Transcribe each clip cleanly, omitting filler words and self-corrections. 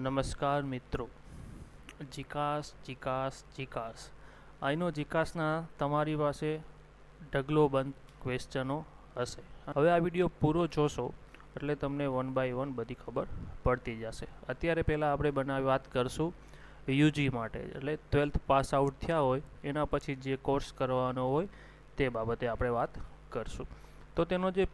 નમસ્કાર મિત્રો. જીકાસ આઈનો જીકાસના તમારી પાસે ઢગલો બંધ ક્વેશ્ચનો હશે. હવે આ વિડીયો પૂરો જોશો એટલે તમને વન બાય વન બધી ખબર પડતી જશે. અત્યારે પહેલાં આપણે વાત કરશું યુજી માટે, એટલે 12th પાસ આઉટ થયા હોય એના પછી જે કોર્સ કરવાનો હોય તે બાબતે આપણે વાત કરશું. તો તેનો જે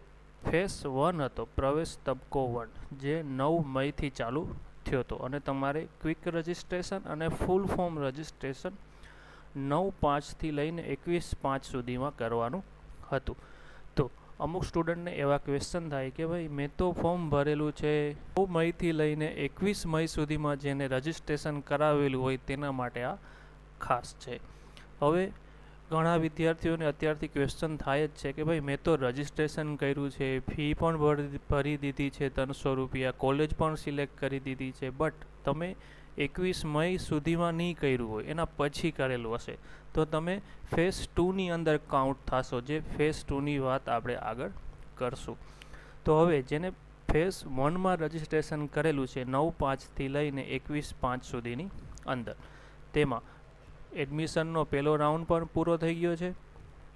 ફેસ 1 હતો, પ્રવેશ તબક્કો 1, જે 9 મઈથી ચાલુ થયો હતો અને તમારે ક્વિક રજિસ્ટ્રેશન અને ફૂલ ફોર્મ રજિસ્ટ્રેશન 9/5થી લઈને 21/5 સુધીમાં કરવાનું હતું. તો અમુક સ્ટુડન્ટને એવા ક્વેશ્ચન થાય કે ભાઈ મેં તો ફોર્મ ભરેલું છે 9 મઈથી લઈને 21 મઈ સુધીમાં, જેને રજિસ્ટ્રેશન કરાવેલું હોય તેના માટે આ ખાસ છે. હવે ઘણા વિદ્યાર્થીઓને અત્યારથી ક્વેશ્ચન થાય જ છે કે ભાઈ મેં તો રજિસ્ટ્રેશન કર્યું છે, ફી પણ ભરી દીધી છે 300 રૂપિયા, કોલેજ પણ સિલેક્ટ કરી દીધી છે, બટ તમે 21 મઈ સુધીમાં નહીં કર્યું હોય, એના પછી કરેલું હશે તો તમે ફેઝ 2ની અંદર કાઉન્ટ થશો, જે ફેઝ 2ની વાત આપણે આગળ કરશું. તો હવે જેને ફેઝ 1માં રજિસ્ટ્રેશન કરેલું છે 9/5થી લઈને 21/5 સુધીની અંદર, તેમાં એડમિશનનો પહેલો રાઉન્ડ પણ પૂરો થઈ ગયો છે,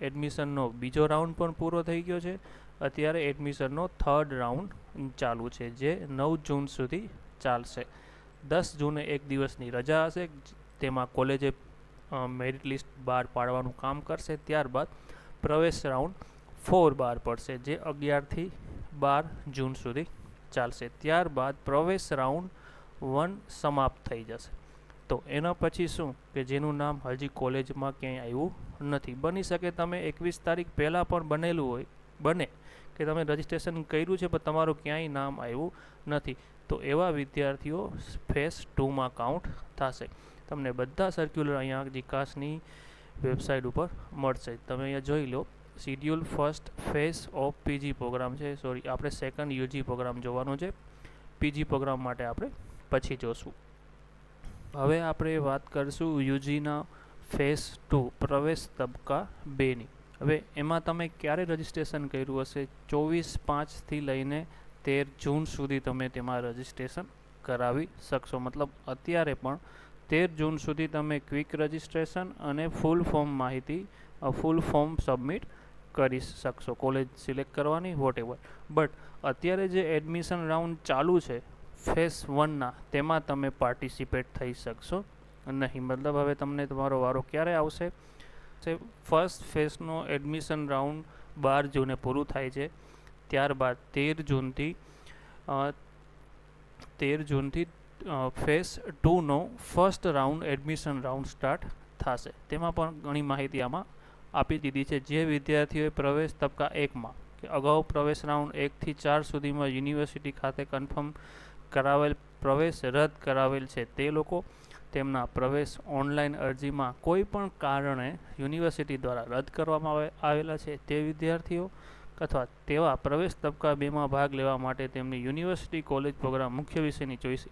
એડમિશનનો બીજો રાઉન્ડ પણ પૂરો થઈ ગયો છે, અત્યારે એડમિશનનો 3rd રાઉન્ડ ચાલુ છે, જે 9 જૂન સુધી ચાલશે. 10 જૂને એક દિવસની રજા હશે, તેમાં કોલેજે મેરિટ લિસ્ટ બહાર પાડવાનું કામ કરશે. ત્યારબાદ પ્રવેશ રાઉન્ડ 4 બહાર પડશે, જે 11થી 12 જૂન સુધી ચાલશે. ત્યારબાદ પ્રવેશ રાઉન્ડ 1 સમાપ્ત થઈ જશે. તો એના પછી શું કે જેનું નામ હજી કોલેજમાં ક્યાંય આવ્યું નથી, બની શકે તમે 21 તારીખ પહેલાં પણ બનેલું હોય, બને કે તમે રજિસ્ટ્રેશન કર્યું છે પણ તમારું ક્યાંય નામ આવ્યું નથી, તો એવા વિદ્યાર્થીઓ ફેઝ 2માં કાઉન્ટ થશે. તમને બધા સર્ક્યુલર અહીંયા જીકાસની વેબસાઇટ ઉપર મળશે. તમે અહીંયા જોઈ લો, schedule first phase of PG program છે, સોરી આપણે સેકન્ડ યુજી પ્રોગ્રામ જોવાનો છે, પીજી પ્રોગ્રામ માટે આપણે પછી જોશું. હવે આપણે વાત કરીશું યુજીના ફેઝ 2 પ્રવેશ તબક્કા 2ની. હવે એમાં તમે ક્યારે રજિસ્ટ્રેશન કર્યું હશે? 24/5થી લઈને 13 જૂન સુધી તમે તેમાં રજિસ્ટ્રેશન કરાવી શકશો. મતલબ અત્યારે પણ 13 જૂન સુધી તમે ક્વિક રજિસ્ટ્રેશન અને ફૂલ ફોર્મ સબમિટ કરી શકશો, કોલેજ સિલેક્ટ કરવાની વોટેવર. બટ અત્યારે જે એડમિશન રાઉન્ડ ચાલુ છે ફેઝ 1ના, તેમાં તમે પાર્ટિસિપેટ થઈ શકશો નહીં. મતલબ હવે તમને તમારો વારો ક્યારે આવશે? ફર્સ્ટ ફેઝનો એડમિશન રાઉન્ડ 12 જૂને પૂરું થાય છે, ત્યારબાદ 13 જૂનથી ફેઝ 2નો first round admission round start થશે. તેમાં પણ ઘણી માહિતી આમાં આપી દીધી છે. જે વિદ્યાર્થીઓએ પ્રવેશ તબક્કા 1માં કે અગાઉ પ્રવેશ રાઉન્ડ 1થી 4 સુધીમાં યુનિવર્સિટી ખાતે કન્ફર્મ કરાવેલ પ્રવેશ રદ કરાવેલ છે, તે લોકો તેમના પ્રવેશ ઓનલાઈન અરજીમાં કોઈ પણ કારણે યુનિવર્સિટી દ્વારા રદ કરવામાં આવેલા છે તે વિદ્યાર્થીઓ, અથવા તેવા પ્રવેશ તબક્કા 2માં ભાગ લેવા માટે તેમની યુનિવર્સિટી કોલેજ પ્રોગ્રામ મુખ્ય વિષયની ચોઈસ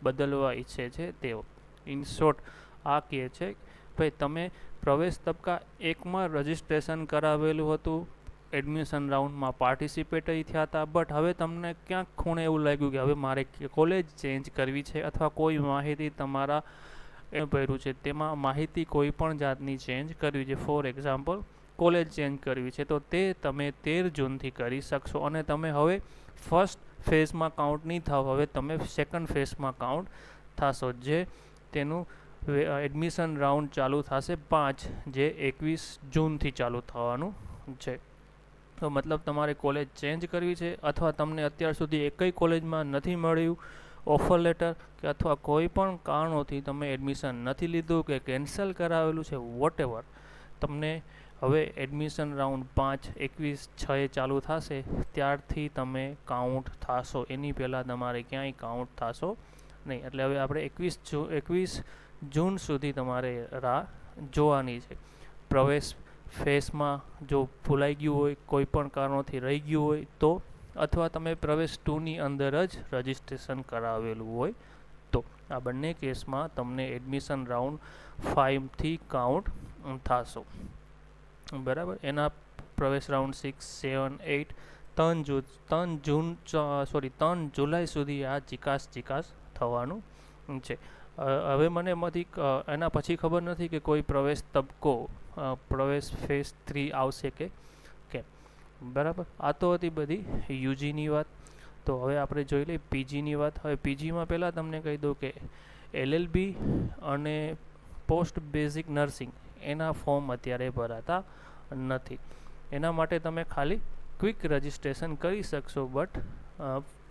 બદલવા ઈચ્છે છે તેઓ. ઇન શોર્ટ આ કહે છે ભાઈ તમે પ્રવેશ તબક્કા 1માં રજિસ્ટ્રેશન કરાવેલું હતું, એડમિશન રાઉન્ડમાં પાર્ટિસિપેટ થયા હતા, બટ હવે તમને ક્યાંક ખૂણે એવું લાગ્યું કે હવે મારે કોલેજ ચેન્જ કરવી છે, અથવા કોઈ માહિતી તમારા ભર્યું છે તેમાં માહિતી કોઈ પણ જાતની ચેન્જ કરવી છે, ફોર એક્ઝામ્પલ કોલેજ ચેન્જ કરવી છે, તો તે તમે 13 જૂનથી કરી શકશો. અને તમે હવે ફર્સ્ટ ફેઝમાં કાઉન્ટ નહીં થાવ, હવે તમે સેકન્ડ ફેઝમાં કાઉન્ટ થશો, જે તેનું એડમિશન રાઉન્ડ ચાલુ થશે 5, જે 21 જૂનથી ચાલુ થવાનું છે. તો મતલબ તમારે કોલેજ ચેન્જ કરવી છે, અથવા તમને અત્યાર સુધી એકય કોલેજમાં નથી મળ્યું ઓફર લેટર, કે અથવા કોઈ પણ કારણોથી તમે એડમિશન નથી લીધું કે કેન્સલ કરાવેલું છે, વોટેવર, તમને હવે એડમિશન રાઉન્ડ 5 21/6 ચાલુ થશે, ત્યારથી તમે કાઉન્ટ થશો. એની પહેલાં તમારે ક્યાંય કાઉન્ટ થશો નહીં. એટલે હવે આપણે 21 જૂન સુધી તમારે રાહ જોવાની છે. પ્રવેશ ફેઝમાં જો ભૂલાઈ ગયું હોય, કોઈ પણ કારણોથી રહી ગયું હોય તો, અથવા તમે પ્રવેશ 2ની અંદર જ રજિસ્ટ્રેશન કરાવેલું હોય તો, આ બંને કેસમાં તમને એડમિશન રાઉન્ડ 5થી કાઉન્ટ થશો. બરાબર. એના પ્રવેશ રાઉન્ડ 6, 7, 8 3 જુલાઈ સુધી આ જીકાસ થવાનું છે. હવે મને એમાંથી એના પછી ખબર નથી કે કોઈ પ્રવેશ તબક્કો પ્રવેશ ફેઝ 3 આવશે કે કેમ. બરાબર, આ તો હતી બધી યુજીની વાત. તો હવે આપણે જોઈ લઈએ પીજીની વાત. હવે પીજીમાં પહેલાં તમને કહી દઉં કે LLB અને પોસ્ટ બેઝિક નર્સિંગ એના ફોર્મ અત્યારે ભરાતા નથી. એના માટે તમે ખાલી ક્વિક રજિસ્ટ્રેશન કરી શકશો, બટ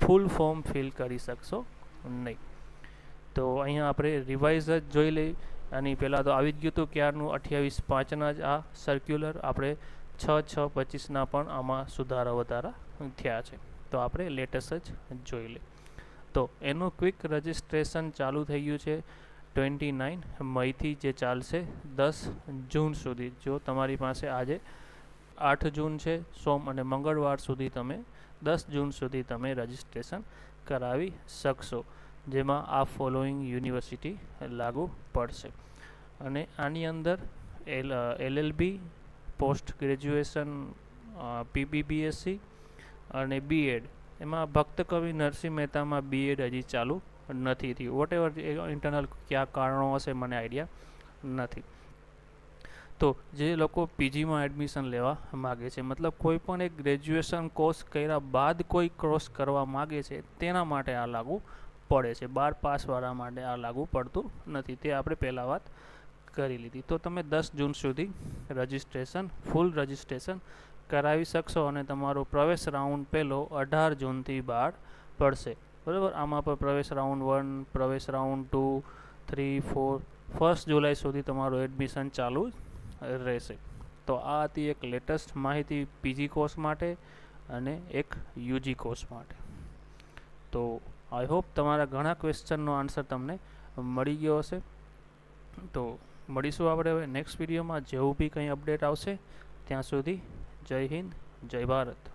ફૂલ ફોર્મ ફિલ કરી શકશો નહીં. તો અહીંયા આપણે રિવાઇઝ જ જોઈ લઈએ. આની પહેલાં તો આવી જ ગયું હતું ક્યારનું 28/5ના જ આ સર્ક્યુલર. આપણે 6/6/25ના પણ આમાં સુધારા વધારા થયા છે. તો આપણે લેટેસ્ટ જ જોઈ લઈએ. તો એનું ક્વિક રજિસ્ટ્રેશન ચાલુ થઈ ગયું છે 29 મઈથી, જે ચાલશે 10 જૂન સુધી. જો તમારી પાસે આજે 8 જૂન છે, સોમ અને મંગળવાર સુધી તમે 10 જૂન સુધી તમે રજિસ્ટ્રેશન કરાવી શકશો, જેમાં આ ફોલોઈંગ યુનિવર્સિટી લાગુ પડશે. અને આની અંદર LLB, પોસ્ટ ગ્રેજ્યુએશન, PBBSc અને BEd, એમાં ભક્ત કવિ નરસિંહ મહેતામાં BEd હજી ચાલુ નથી થયું. વોટ એવર ઇન્ટરનલ કયા કારણો હશે મને આઈડિયા નથી. તો જે લોકો પીજીમાં એડમિશન લેવા માગે છે, મતલબ કોઈ પણ એક ગ્રેજ્યુએશન કોર્સ કર્યા બાદ કોઈ કોર્સ કરવા માગે છે, તેના માટે આ લાગુ પડે છે. 12 પાસવાળા માટે આ લાગુ પડતું નથી. તે આપણે પહેલાં વાત કરી લીધી. તો તમે 10 જૂન સુધી રજિસ્ટ્રેશન, ફૂલ રજિસ્ટ્રેશન કરાવી શકશો અને તમારો પ્રવેશ રાઉન્ડ પહેલો 18 જૂનથી બહાર પડશે. બરાબર, આમાં પર પ્રવેશ રાઉન્ડ 1, પ્રવેશ રાઉન્ડ 2, 3, 4, 1 જુલાઈ સુધી તમારું એડમિશન ચાલુ રહેશે. તો આ હતી એક લેટેસ્ટ માહિતી પીજી કોર્સ માટે અને એક યુજી કોર્સ માટે. તો આઈ હોપ તમારા ઘણા ક્વેશ્ચનનો આન્સર તમને મળી ગયો હશે. તો મળીશું આપણે હવે નેક્સ્ટ વિડીયોમાં. જેવું બી કંઈ અપડેટ આવશે ત્યાં સુધી જય હિન્દ, જય ભારત.